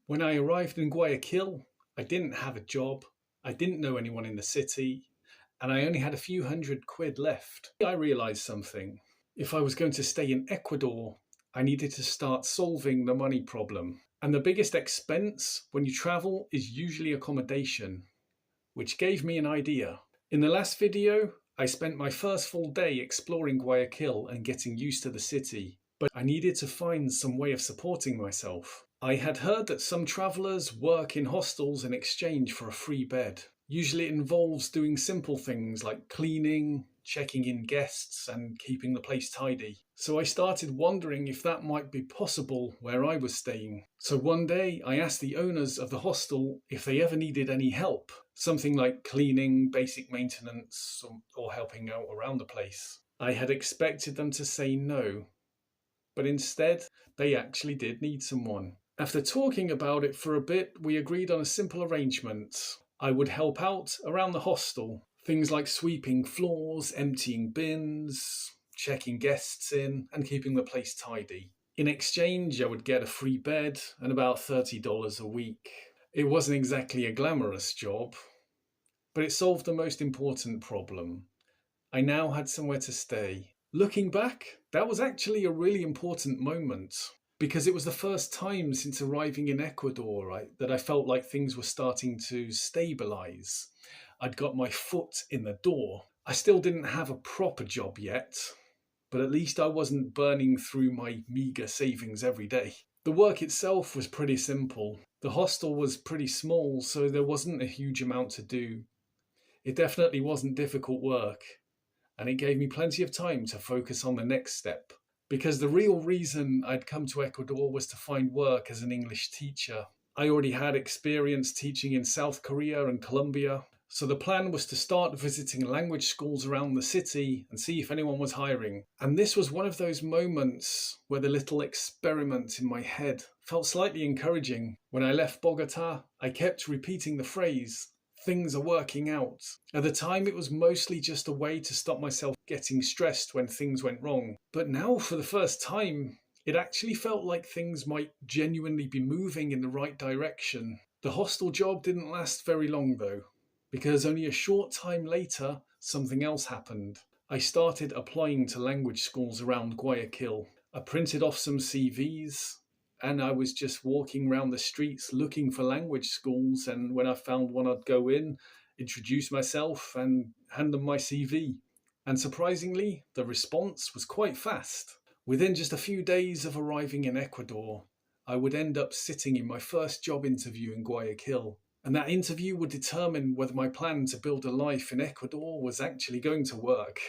When I arrived in Guayaquil, I didn't have a job, I didn't know anyone in the city, and I only had a few £100 left. I realised something. If I was going to stay in Ecuador, I needed to start solving the money problem. And the biggest expense when you travel is usually accommodation, which gave me an idea. In the last video, I spent my first full day exploring Guayaquil and getting used to the city, but I needed to find some way of supporting myself. I had heard that some travellers work in hostels in exchange for a free bed. Usually it involves doing simple things like cleaning, checking in guests, and keeping the place tidy. So I started wondering if that might be possible where I was staying. So one day I asked the owners of the hostel if they ever needed any help, something like cleaning, basic maintenance, or helping out around the place. I had expected them to say no, but instead they actually did need someone. After talking about it for a bit, we agreed on a simple arrangement. I would help out around the hostel, things like sweeping floors, emptying bins, checking guests in, and keeping the place tidy. In exchange, I would get a free bed and about $30 a week. It wasn't exactly a glamorous job, but it solved the most important problem. I now had somewhere to stay. Looking back, that was actually a really important moment, because it was the first time since arriving in Ecuador that I felt like things were starting to stabilise. I'd got my foot in the door. I still didn't have a proper job yet, but at least I wasn't burning through my meagre savings every day. The work itself was pretty simple. The hostel was pretty small, so there wasn't a huge amount to do. It definitely wasn't difficult work, and it gave me plenty of time to focus on the next step. Because the real reason I'd come to Ecuador was to find work as an English teacher. I already had experience teaching in South Korea and Colombia, so the plan was to start visiting language schools around the city and see if anyone was hiring. And this was one of those moments where the little experiment in my head felt slightly encouraging. When I left Bogota, I kept repeating the phrase, "Things are working out." At the time, it was mostly just a way to stop myself getting stressed when things went wrong. But now, for the first time, it actually felt like things might genuinely be moving in the right direction. The hostel job didn't last very long though, because only a short time later, something else happened. I started applying to language schools around Guayaquil. I printed off some CVs, and I was just walking around the streets looking for language schools, and when I found one, I'd go in, introduce myself, and hand them my CV. And surprisingly, the response was quite fast. Within just a few days of arriving in Ecuador, I would end up sitting in my first job interview in Guayaquil. And that interview would determine whether my plan to build a life in Ecuador was actually going to work.